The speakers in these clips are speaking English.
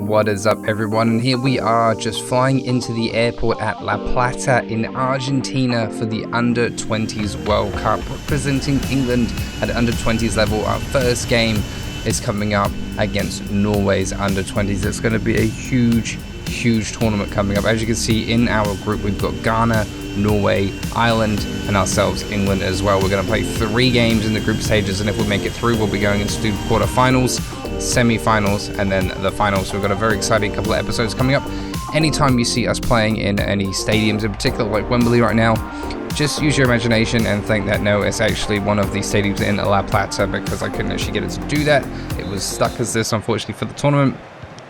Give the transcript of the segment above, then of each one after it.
What is up, everyone? And here we are just flying into the airport at La Plata in Argentina for the Under-20s World Cup, representing England at Under-20s level. Our first game is coming up against Norway's Under-20s. It's going to be a huge tournament coming up. As you can see in our group, we've got Ghana, Norway, Ireland, and ourselves, England, as well. We're going to play 3 games in the group stages, and if we make it through, we'll be going into quarterfinals, semi-finals, and then the finals. So we've got a very exciting couple of episodes coming up. Anytime you see us playing in any stadiums, in particular like Wembley right now, just use your imagination and think that no, it's actually one of the stadiums in La Plata, because I couldn't actually get it to do that. It was stuck as this, unfortunately, for the tournament.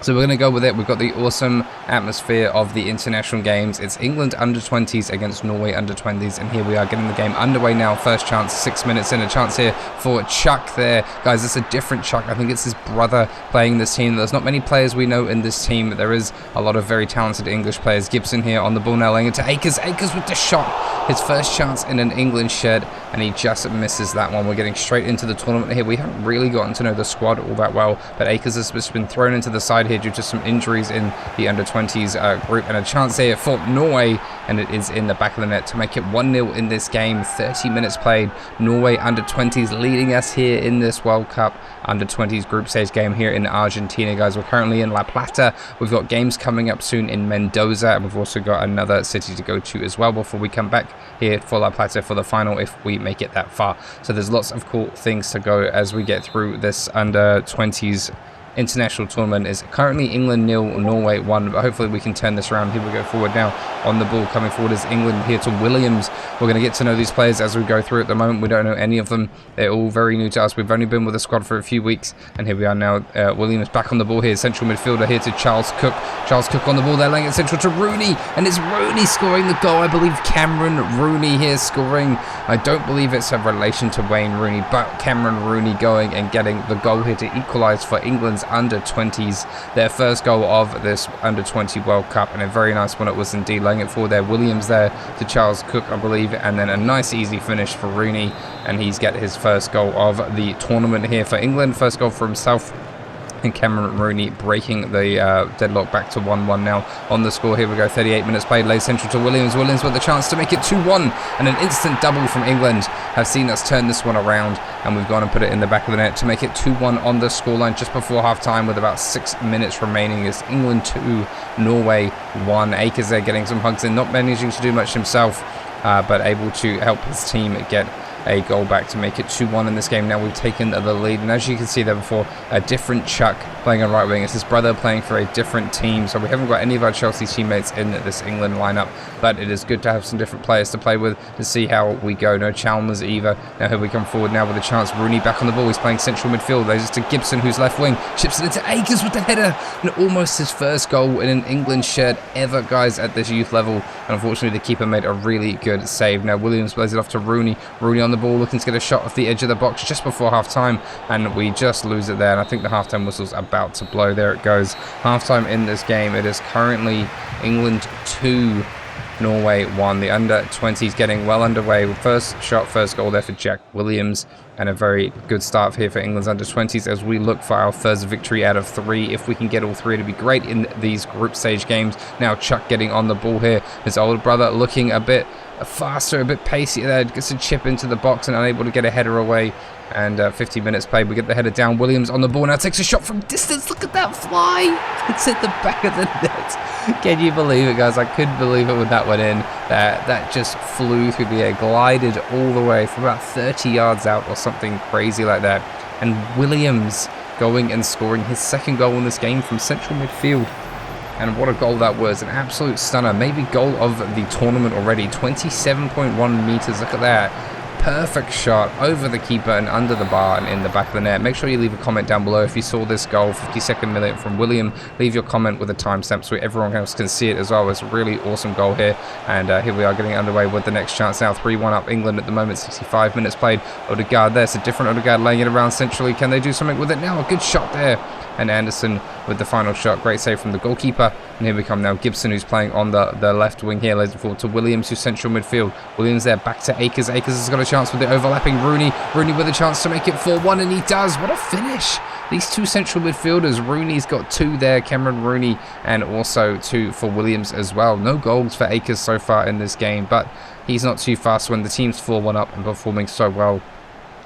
So we're going to go with it. We've got the awesome atmosphere of the international games. It's England under-20s against Norway under-20s, and here we are getting the game underway now. First chance, 6 minutes in. A chance here for Chuck there. Guys, it's a different Chuck. I think it's his brother playing this team. There's not many players we know in this team, but there is a lot of very talented English players. Gibson here on the ball now, laying it to Akers. Akers with the shot. His first chance in an England shed, and he just misses that one. We're getting straight into the tournament here. We haven't really gotten to know the squad all that well, but Akers has just been thrown into the side here due to some injuries in the under-20s group, and a chance here for Norway, and it is in the back of the net to make it 1-0 in this game. 30 minutes played. Norway under-20s leading us here in this World Cup under-20s group stage game here in Argentina, guys. We're currently in La Plata. We've got games coming up soon in Mendoza, and we've also got another city to go to as well before we come back here for La Plata for the final, if we make it that far. So there's lots of cool things to go as we get through this under-20s international tournament. Is currently England 0, Norway 1, but hopefully we can turn this around. Here we go forward now. On the ball coming forward is England here to Williams. We're going to get to know these players as we go through. At the moment, we don't know any of them. They're all very new to us. We've only been with the squad for a few weeks, and here we are now. Williams back on the ball here. Central midfielder here to Charles Cook. Charles Cook on the ball. They're laying it central to Rooney, and it's Rooney scoring the goal. I believe Cameron Rooney here scoring. I don't believe it's a relation to Wayne Rooney, but Cameron Rooney going and getting the goal here to equalise for England's under-20s, their first goal of this under-20 World Cup, and a very nice one it was indeed. Laying it forward there, Williams there to Charles Cook, I believe, and then a nice easy finish for Rooney, and he's got his first goal of the tournament here for England. First goal for himself, and Cameron Rooney breaking the deadlock back to 1-1 now on the score. Here we go, 38 minutes played, laid central to Williams. Williams with the chance to make it 2-1, and an instant double from England have seen us turn this one around, and we've gone and put it in the back of the net to make it 2-1 on the scoreline just before half-time with about 6 minutes remaining. It's England 2, Norway 1. Akers there getting some hugs in, not managing to do much himself, but able to help his team get a goal back to make it 2-1 in this game. Now we've taken the lead, and as you can see there before, a different Chuck playing on right wing. It's his brother playing for a different team, so we haven't got any of our Chelsea teammates in this England lineup, but it is good to have some different players to play with to see how we go. No Chalmers either. Now here we come forward now with a chance. Rooney back on the ball. He's playing central midfield. There's just to Gibson, who's left wing, chips it into Akers with the header, and almost his first goal in an England shirt ever, guys, at this youth level. And unfortunately the keeper made a really good save. Now Williams plays it off to Rooney. Rooney on the ball looking to get a shot off the edge of the box just before half time, and we just lose it there, and I think the half-time whistle's about to blow. There it goes. Half-time in this game. It is currently England 2, Norway 1. The under-20s getting well underway. First shot, first goal there for Jack Williams, and a very good start here for England's under-20s as we look for our first victory out of 3. If we can get all 3, it'd be great in these group stage games. Now Chuck getting on the ball here. His older brother looking a bit faster, a bit pacey there, gets a chip into the box and unable to get a header away. And 50 minutes played, we get the header down. Williams on the ball now, takes a shot from distance. Look at that fly. It's at the back of the net. Can you believe it, guys? I couldn't believe it when that went in. That just flew through the air, glided all the way from about 30 yards out or something crazy like that. And Williams going and scoring his second goal in this game from central midfield. And what a goal that was. An absolute stunner. Maybe goal of the tournament already. 27.1 meters. Look at that. Perfect shot over the keeper and under the bar and in the back of the net. Make sure you leave a comment down below if you saw this goal, 52nd minute from William. Leave your comment with a timestamp so everyone else can see it as well. It's a really awesome goal here. And here we are getting underway with the next chance now. 3-1 up England at the moment, 65 minutes played. Odegaard there. It's a different Odegaard laying it around centrally. Can they do something with it now? A good shot there. and Anderson with the final shot. Great save from the goalkeeper. And here we come now. Gibson, who's playing on the left wing here, lays it forward to Williams, who's central midfield. Williams there, back to Akers. Akers has got a chance with the overlapping Rooney. Rooney with a chance to make it 4-1, and he does. What a finish! These two central midfielders, Rooney's got 2 there, Cameron Rooney, and also 2 for Williams as well. No goals for Akers so far in this game, but he's not too fast when the team's 4-1 up and performing so well.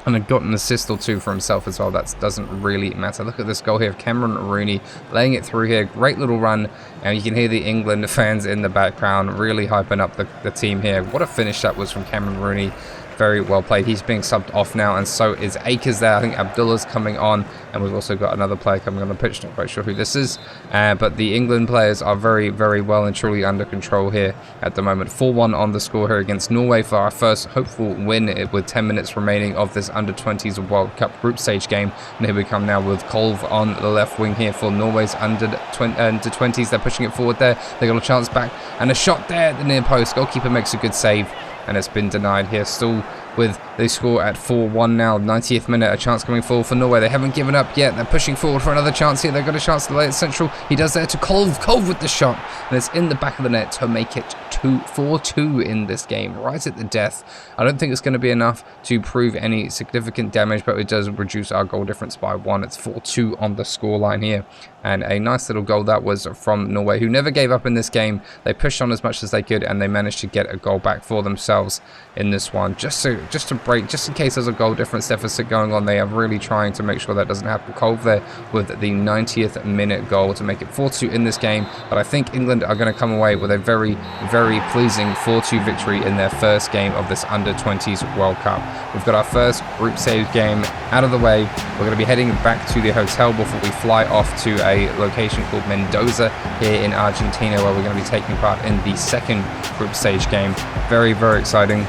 And had got an assist or 2 for himself as well. That doesn't really matter. Look at this goal here of Cameron Rooney laying it through here. Great little run. And you can hear the England fans in the background really hyping up the team here. What a finish that was from Cameron Rooney. Very well played. He's being subbed off now, and so is Akers there. I think Abdullah's coming on, and we've also got another player coming on the pitch. Not quite sure who this is, but the England players are very, very well and truly under control here at the moment. 4-1 on the score here against Norway for our first hopeful win with 10 minutes remaining of this under-20s World Cup group stage game. And here we come now with Kolv on the left wing here for Norway's under-20s. They're pushing it forward there. They got a chance back, and a shot there at the near post. Goalkeeper makes a good save, and it's been denied here. Still with the score at 4-1 now. 90th minute, a chance coming forward for Norway. They haven't given up yet. They're pushing forward for another chance here. They've got a chance to lay it central. He does there to Kolv. Kolv with the shot, and it's in the back of the net to make it 4-2 in this game, right at the death. I don't think it's going to be enough to prove any significant damage, but it does reduce our goal difference by 1. It's 4-2 on the scoreline here, and a nice little goal that was from Norway, who never gave up in this game. They pushed on as much as they could, and they managed to get a goal back for themselves in this one, just to break, just in case there's a goal difference deficit going on. They are really trying to make sure that doesn't happen. Kolv there with the 90th minute goal to make it 4-2 in this game, but I think England are going to come away with a very, very pleasing 4-2 victory in their first game of this under-20s World Cup. We've got our first group stage game out of the way. We're going to be heading back to the hotel before we fly off to a location called Mendoza here in Argentina, where we're going to be taking part in the second group stage game. Very, very exciting.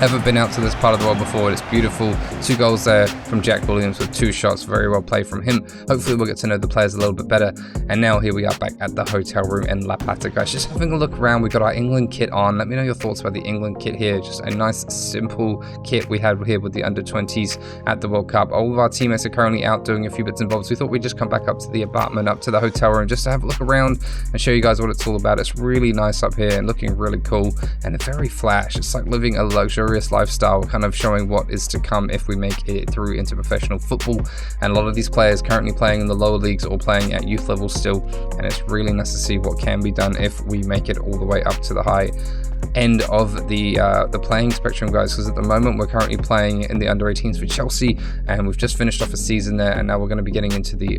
Ever been out to this part of the world before. It's beautiful. 2 goals there from Jack Williams with 2 shots. Very well played from him. Hopefully we'll get to know the players a little bit better. And now here we are back at the hotel room in La Plata, guys. Just having a look around. We got our England kit on. Let me know your thoughts about the England kit here. Just a nice simple kit we had here with the under-20s at the World Cup. All of our teammates are currently out doing a few bits and bobs. We thought we'd just come back up to the apartment, up to the hotel room, just to have a look around and show you guys what it's all about. It's really nice up here and looking really cool and very flash. It's like living a luxurious lifestyle, kind of showing what is to come if we make it through into professional football. And a lot of these players currently playing in the lower leagues or playing at youth level still, and it's really nice to see what can be done if we make it all the way up to the high end of the playing spectrum, guys, because at the moment we're currently playing in the under-18s for Chelsea, and we've just finished off a season there, and now we're going to be getting into the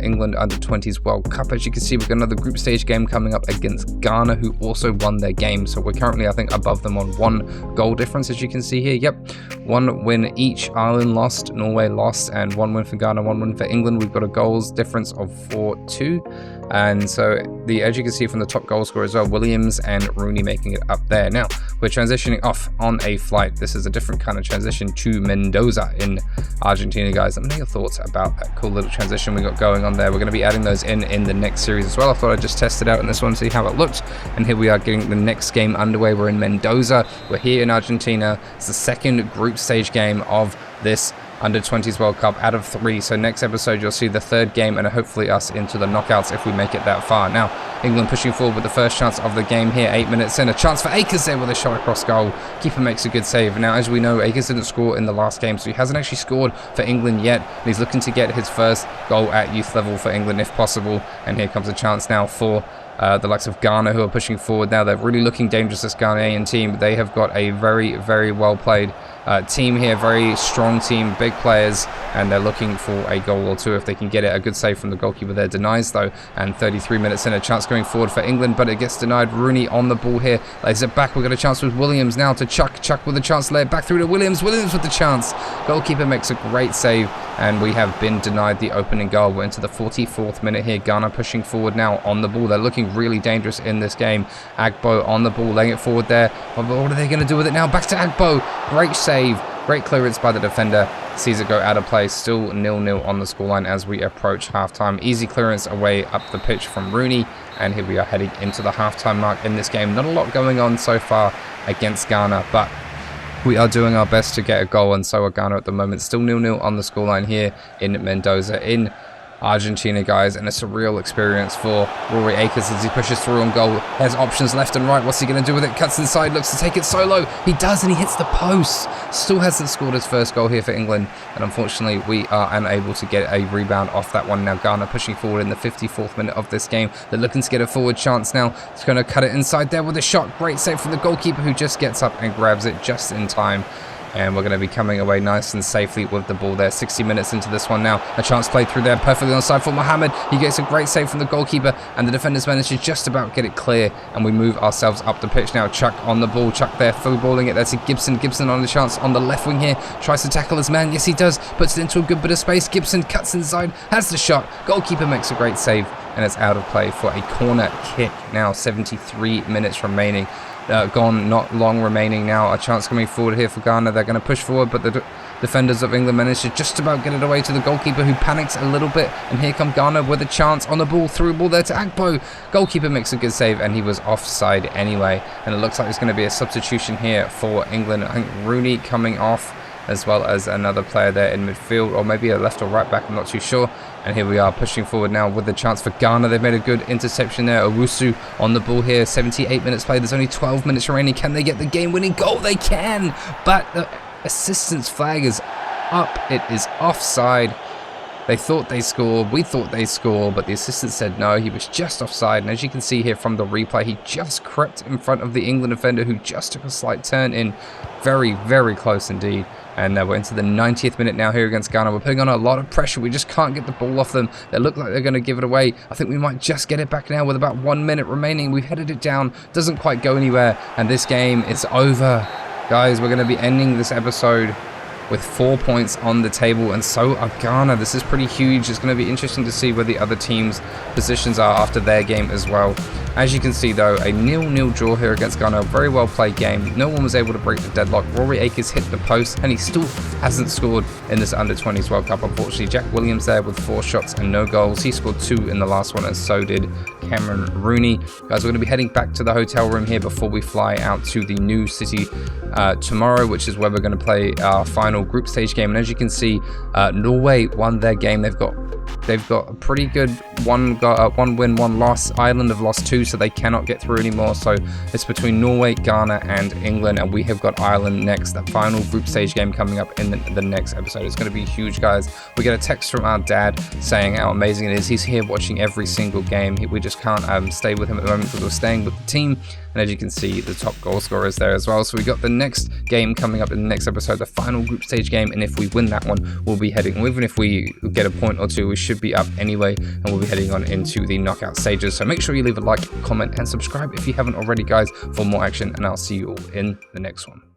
England under-20s World Cup. As you can see, we've got another group stage game coming up against Ghana, who also won their game, so we're currently, I think, above them on 1 goal difference, as you can see here. Yep, 1 win each. Ireland lost, Norway lost, and 1 win for Ghana, 1 win for England. We've got a goals difference of 4-2. And so, as you can see from the top goal scorer as well, Williams and Rooney making it up there. Now, we're transitioning off on a flight. This is a different kind of transition to Mendoza in Argentina, guys. Let me know your thoughts about that cool little transition we got going on there. We're going to be adding those in the next series as well. I thought I'd just test it out in this one, see how it looked. And here we are getting the next game underway. We're in Mendoza. We're here in Argentina. It's the second group stage game of this under-20s World Cup out of 3. So next episode you'll see the 3rd game and hopefully us into the knockouts if we make it that far. Now England pushing forward with the first chance of the game here, 8 minutes in. A chance for Akers there with a shot across goal. Keeper makes a good save. Now, as we know, Akers didn't score in the last game, so he hasn't actually scored for England yet. And he's looking to get his first goal at youth level for England if possible. And here comes a chance now for the likes of Ghana, who are pushing forward now. They're really looking dangerous, this Ghanaian team. They have got a very, very well played team here, very strong team, big players, and they're looking for a goal or 2 if they can get it. A good save from the goalkeeper there, denies though, and 33 minutes in, a chance going forward for England, but it gets denied. Rooney on the ball here, lays it back. We've got a chance with Williams now to Chuck with a chance to lay it back through to Williams with the chance. Goalkeeper makes a great save, and we have been denied the opening goal. We're into the 44th minute here. Ghana pushing forward now on the ball. They're looking really dangerous in this game. Agbo on the ball, laying it forward there. What are they going to do with it now? Back to Agbo. Great save. Great clearance by the defender. Sees it go out of play. Still 0-0 on the scoreline as we approach halftime. Easy clearance away up the pitch from Rooney. And here we are heading into the halftime mark in this game. Not a lot going on so far against Ghana, but we are doing our best to get a goal, and so are Ghana at the moment. Still 0-0 on the scoreline here in Mendoza in Argentina, guys, and it's a real experience for Rory Akers as he pushes through on goal. Has options left and right. What's he going to do with it? Cuts inside, looks to take it solo. He does, and he hits the post. Still hasn't scored his first goal here for England, and unfortunately we are unable to get a rebound off that one. Now Ghana pushing forward in the 54th minute of this game. They're looking to get a forward chance now. It's going to cut it inside there with a shot. Great save from the goalkeeper, who just gets up and grabs it just in time. And we're going to be coming away nice and safely with the ball there. 60 minutes into this one now. A chance played through there perfectly onside for Mohamed. He gets a great save from the goalkeeper, and the defenders manage to just about get it clear. And we move ourselves up the pitch now. Chuck on the ball. Chuck there, through balling it there to Gibson. Gibson on the chance on the left wing here. Tries to tackle his man. Yes, he does. Puts it into a good bit of space. Gibson cuts inside. Has the shot. Goalkeeper makes a great save, and it's out of play for a corner kick. Now 73 minutes remaining. Gone, not long remaining now. A chance coming forward here for Ghana. They're going to push forward, but the defenders of England managed to just about get it away to the goalkeeper, who panics a little bit. And here come Ghana with a chance on the ball. Through ball there to Akpo. Goalkeeper makes a good save, and he was offside anyway. And it looks like there's going to be a substitution here for England. I think Rooney coming off, as well as another player there in midfield, or maybe a left or right back, I'm not too sure. And here we are pushing forward now with the chance for Ghana. They've made a good interception there. Owusu on the ball here. 78 minutes played. There's only 12 minutes remaining. Can they get the game-winning goal? They can, but the assistance flag is up. It is offside. They thought they scored, we thought they scored, but the assistant said no, he was just offside. And as you can see here from the replay, he just crept in front of the England defender, who just took a slight turn in. Very, very close indeed. And we're into the 90th minute now here against Ghana. We're putting on a lot of pressure. We just can't get the ball off them. They look like they're going to give it away. I think we might just get it back now with about 1 minute remaining. We've headed it down. Doesn't quite go anywhere. And this game is over. Guys, we're going to be ending this episode with 4 points on the table, and so are Ghana. This is pretty huge. It's going to be interesting to see where the other teams' positions are after their game as well. As you can see, though, a 0-0 draw here against Ghana. A very well played game. No one was able to break the deadlock. Rory Akers hit the post, and he still hasn't scored in this Under-20s World Cup, unfortunately. Jack Williams there with 4 shots and no goals. He scored 2 in the last one, and so did Cameron Rooney. Guys, we're going to be heading back to the hotel room here before we fly out to the new city tomorrow, which is where we're going to play our final group stage game. And as you can see, Norway won their game. They've got a pretty good one win, 1 loss. Ireland have lost 2, so they cannot get through anymore. So it's between Norway, Ghana, and England, and we have got Ireland next. The final group stage game coming up in the next episode. It's going to be huge, guys. We get a text from our dad saying how amazing it is. He's here watching every single game. We just can't stay with him at the moment because we're staying with the team. And as you can see, the top goal scorer is there as well. So we got the next game coming up in the next episode, the final group stage game. And if we win that one, we'll be heading, even if we get a point or 2, we should be up anyway. And we'll be heading on into the knockout stages. So make sure you leave a like, comment, and subscribe if you haven't already, guys, for more action. And I'll see you all in the next one.